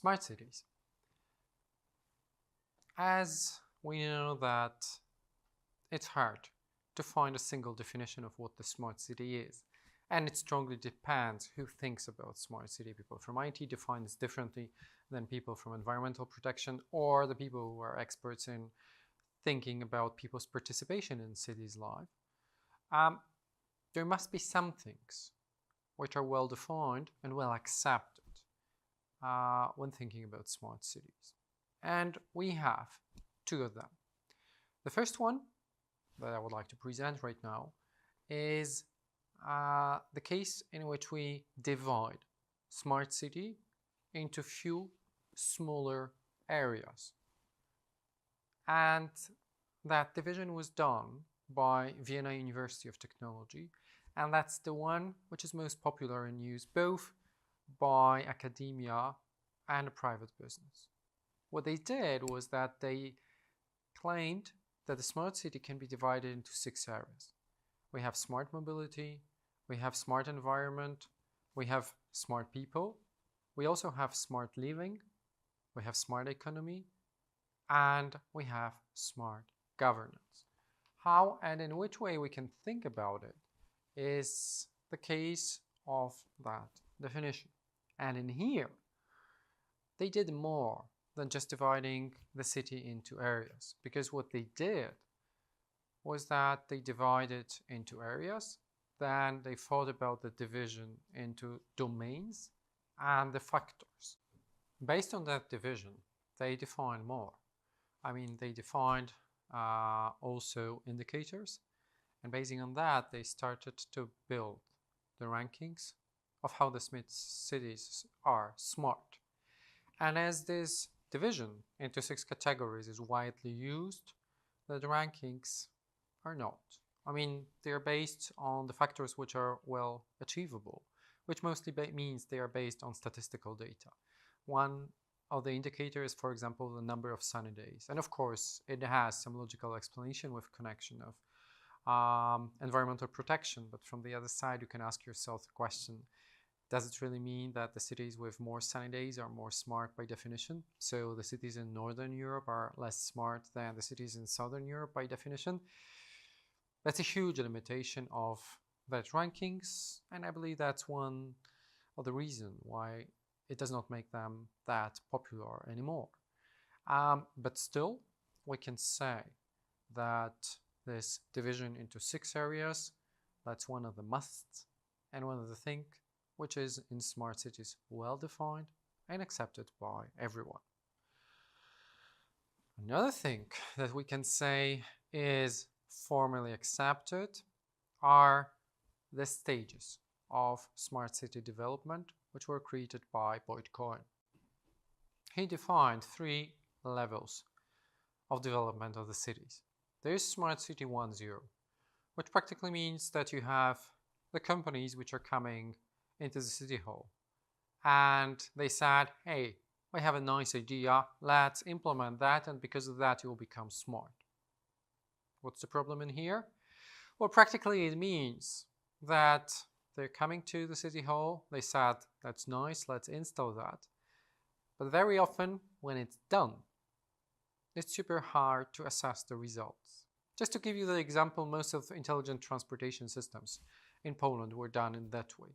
Smart cities. As we know that it's hard to find a single definition of what the smart city is, and it strongly depends who thinks about smart city. People from IT define this differently than people from environmental protection or the people who are experts in thinking about people's participation in cities' life. There must be some things which are well defined and well accepted when thinking about smart cities. And we have two of them. The first one that I would like to present right now is the case in which we divide smart city into few smaller areas. And that division was done by Vienna University of Technology, and that's the one which is most popular in use both by academia and private business. What they did was that they claimed that the smart city can be divided into 6 areas. We have smart mobility, we have smart environment, we have smart people, we also have smart living, we have smart economy, and we have smart governance. How and in which way we can think about it is the case of that definition. And in here, they did more than just dividing the city into areas, because what they did was that they divided into areas, then they thought about the division into domains and the factors. Based on that division, they defined more. They defined also indicators, and basing on that, they started to build the rankings of how the cities are smart. And as this division into 6 categories is widely used, the rankings are not. They are based on the factors which are well achievable, which mostly means they are based on statistical data. One of the indicators, for example, the number of sunny days. And of course, it has some logical explanation with connection of environmental protection. But from the other side, you can ask yourself the question, does it really mean that the cities with more sunny days are more smart by definition? So the cities in Northern Europe are less smart than the cities in Southern Europe by definition? That's a huge limitation of that rankings, and I believe that's one of the reasons why it does not make them that popular anymore. But still, we can say that this division into 6 areas, that's one of the musts and one of the things which is in smart cities well defined and accepted by everyone. Another thing that we can say is formally accepted are the stages of smart city development, which were created by Boyd Cohen. He defined 3 levels of development of the cities. There is Smart City 1.0, which practically means that you have the companies which are coming into the city hall, and they said, hey, we have a nice idea, let's implement that, and because of that you will become smart. What's the problem in here? Well, practically it means that they're coming to the city hall, they said, that's nice, let's install that. But very often when it's done, it's super hard to assess the results. Just to give you the example, most of the intelligent transportation systems in Poland were done in that way.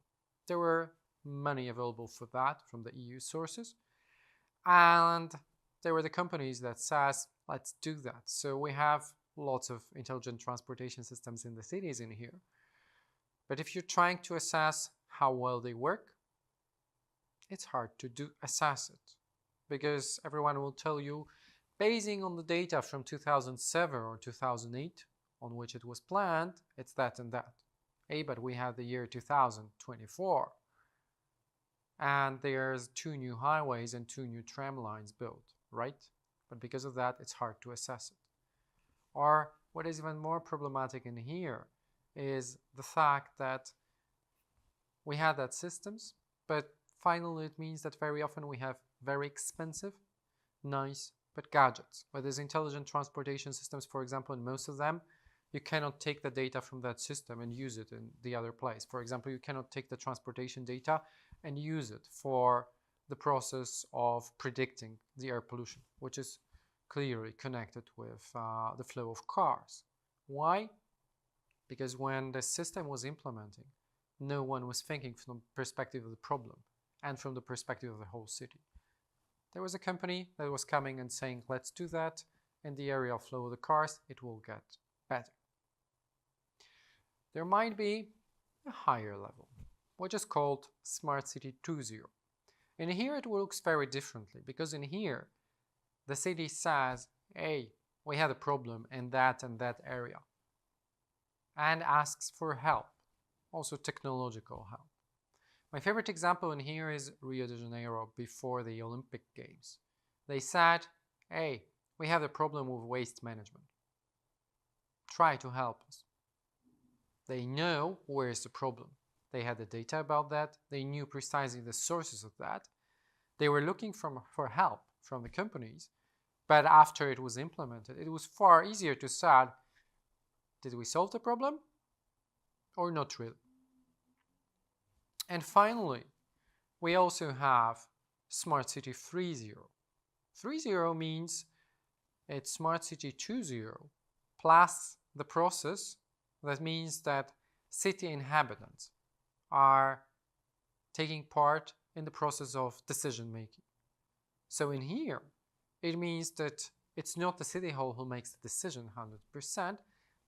There were money available for that from the EU sources, and there were the companies that says, let's do that. So we have lots of intelligent transportation systems in the cities in here. But if you're trying to assess how well they work, it's hard to assess it, because everyone will tell you, basing on the data from 2007 or 2008 on which it was planned, it's that and that. Hey, but we have the year 2024, and there's 2 new highways and 2 new tram lines built, right? But because of that, it's hard to assess it. Or what is even more problematic in here is the fact that we have that systems, but finally it means that very often we have very expensive, nice, but gadgets. Where there's intelligent transportation systems, for example, in most of them, you cannot take the data from that system and use it in the other place. For example, you cannot take the transportation data and use it for the process of predicting the air pollution, which is clearly connected with the flow of cars. Why? Because when the system was implementing, no one was thinking from the perspective of the problem and from the perspective of the whole city. There was a company that was coming and saying, let's do that in the area of flow of the cars, it will get better. There might be a higher level, which is called Smart City 2.0. And here it looks very differently, because in here, the city says, hey, we had a problem in that and that area, and asks for help, also technological help. My favorite example in here is Rio de Janeiro before the Olympic Games. They said, hey, we have a problem with waste management. Try to help us. They know where is the problem. They had the data about that. They knew precisely the sources of that. They were looking for help from the companies, but after it was implemented, it was far easier to say, did we solve the problem or not really? And finally, we also have Smart City 3.0. 3.0 means it's Smart City 2.0 plus the process. That means that city inhabitants are taking part in the process of decision making. So in here, it means that it's not the city hall who makes the decision 100%,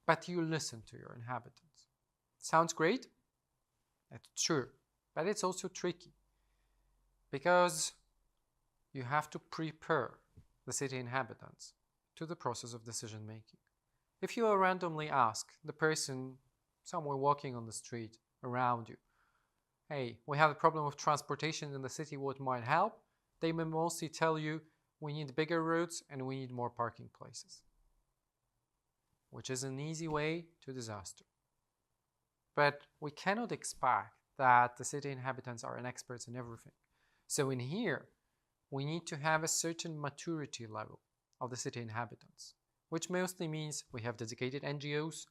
but you listen to your inhabitants. Sounds great? That's true, but it's also tricky because you have to prepare the city inhabitants to the process of decision making. If you randomly ask the person somewhere walking on the street around you, hey, we have a problem with transportation in the city, what might help? They may mostly tell you, we need bigger roads and we need more parking places, which is an easy way to disaster. But we cannot expect that the city inhabitants are experts in everything. So in here, we need to have a certain maturity level of the city inhabitants, which mostly means we have dedicated NGOs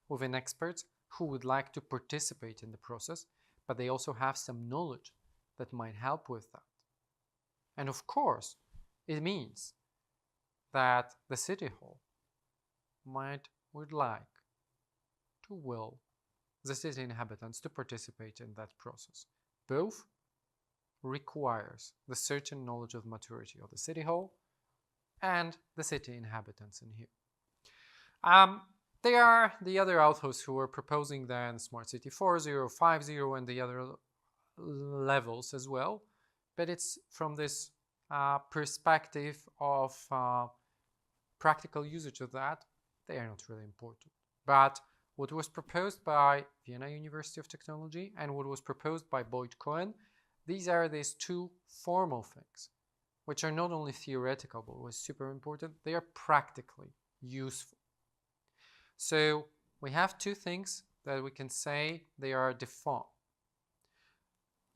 within experts who would like to participate in the process, but they also have some knowledge that might help with that. And of course, it means that the city hall would like to will the city inhabitants to participate in that process. Both requires the certain knowledge of maturity of the city hall and the city inhabitants in here. They are the other authors who are proposing then Smart City 4.0, 5.0 and the other levels as well, but it's from this perspective of practical usage of that, they are not really important. But what was proposed by Vienna University of Technology and what was proposed by Boyd Cohen, these are these two formal things, which are not only theoretical, but was super important, they are practically useful. So we have two things that we can say they are defined.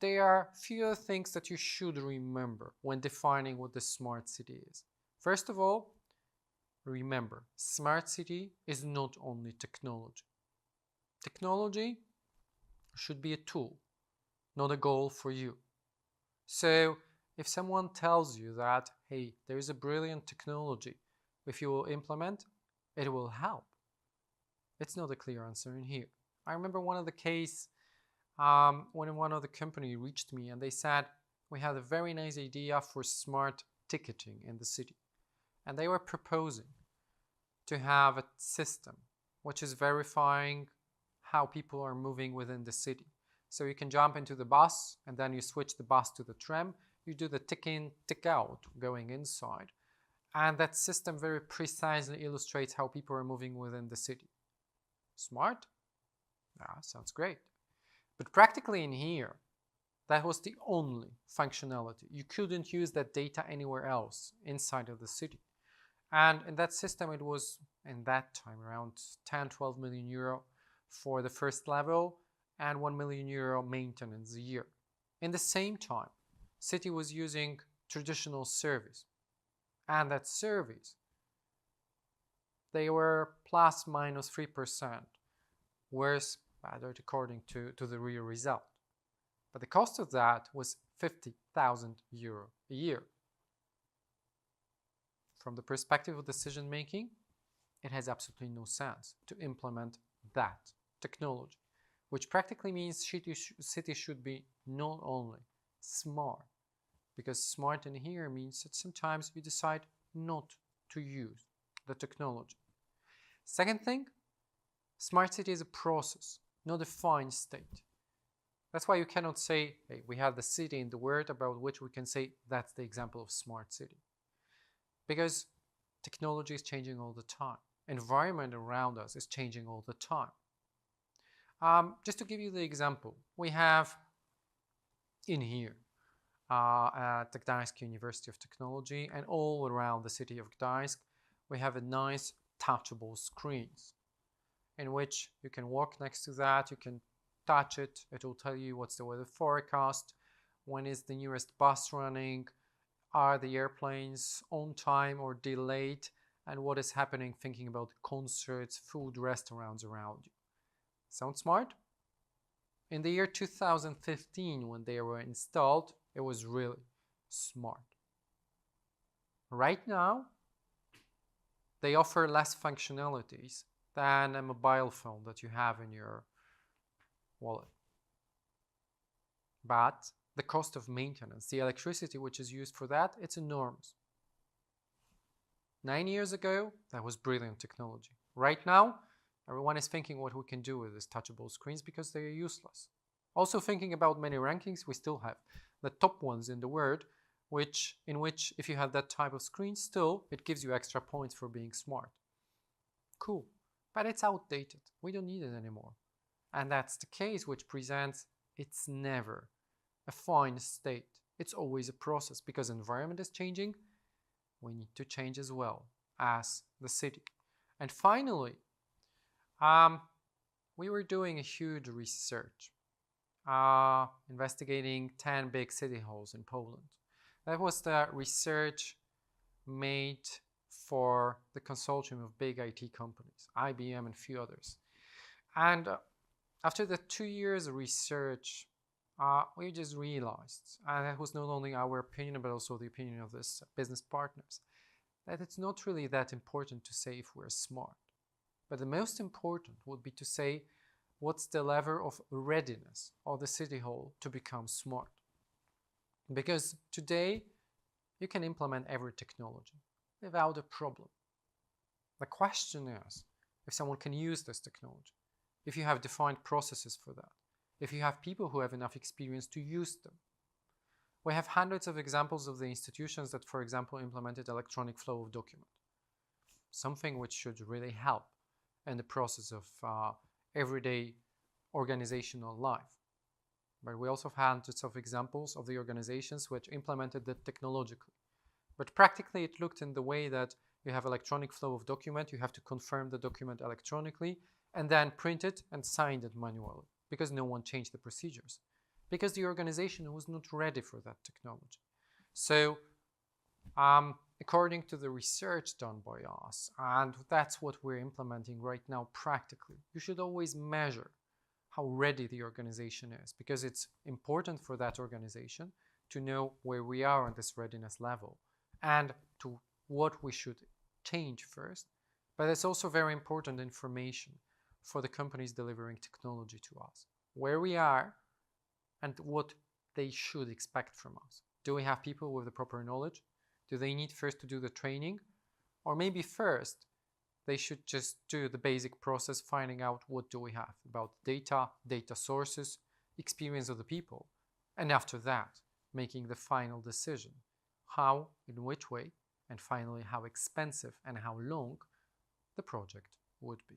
There are few things that you should remember when defining what the smart city is. First of all, remember, smart city is not only technology. Technology should be a tool, not a goal for you. So if someone tells you that, hey, there is a brilliant technology, if you will implement, it will help. It's not a clear answer in here. I remember one of the case when one of the company reached me and they said, we had a very nice idea for smart ticketing in the city. And they were proposing to have a system which is verifying how people are moving within the city. So you can jump into the bus and then you switch the bus to the tram. You do the tick in, tick out going inside. And that system very precisely illustrates how people are moving within the city. Smart? Yeah, sounds great. But practically in here, that was the only functionality. You couldn't use that data anywhere else inside of the city. And in that system, it was, in that time, around 10-12 million euro for the first level and 1 million euro maintenance a year. In the same time, city was using traditional surveys. And that surveys, they were plus minus 3%, worse, bad according to the real result. But the cost of that was €50,000 a year. From the perspective of decision making, it has absolutely no sense to implement that technology, which practically means cities should be not only smart, because smart in here means that sometimes you decide not to use the technology. Second thing, smart city is a process, not a fine state. That's why you cannot say, hey, we have the city in the word about which we can say that's the example of smart city. Because technology is changing all the time. Environment around us is changing all the time. Just to give you the example, we have in here at the Gdańska University of Technology and all around the city of Gdańsk, we have a nice touchable screens in which you can walk next to that, you can touch it, it will tell you what's the weather forecast, when is the nearest bus running, are the airplanes on time or delayed, and what is happening thinking about concerts, food, restaurants around you. Sound smart? In the year 2015, when they were installed, it was really smart. Right now, they offer less functionalities than a mobile phone that you have in your wallet. But the cost of maintenance, the electricity which is used for that, it's enormous. 9 years ago, that was brilliant technology. Right now, everyone is thinking what we can do with these touchable screens because they are useless. Also thinking about many rankings, we still have the top ones in the world, in which if you have that type of screen, still it gives you extra points for being smart. Cool, but it's outdated. We don't need it anymore. And that's the case which presents it's never a fine state. It's always a process because environment is changing. We need to change as well as the city. And finally, we were doing a huge research, investigating 10 big city halls in Poland. That was the research made for the consortium of big IT companies, IBM and a few others. And after the 2 years of research, we just realized, and that was not only our opinion, but also the opinion of this business partners, that it's not really that important to say if we're smart. But the most important would be to say what's the level of readiness of the city hall to become smart. Because today, you can implement every technology without a problem. The question is if someone can use this technology, if you have defined processes for that, if you have people who have enough experience to use them. We have hundreds of examples of the institutions that, for example, implemented electronic flow of document, something which should really help in the process of everyday organizational life. But we also have hundreds of examples of the organizations which implemented that technologically. But practically it looked in the way that you have electronic flow of document, you have to confirm the document electronically and then print it and sign it manually because no one changed the procedures, because the organization was not ready for that technology. So according to the research done by us, and that's what we're implementing right now practically, you should always measure how ready the organization is, because it's important for that organization to know where we are on this readiness level and to what we should change first. But it's also very important information for the companies delivering technology to us, where we are and what they should expect from us. Do we have people with the proper knowledge? Do they need first to do the training? Or maybe first they should just do the basic process, finding out what do we have about data, data sources, experience of the people, and after that making the final decision, how, in which way, and finally how expensive and how long the project would be.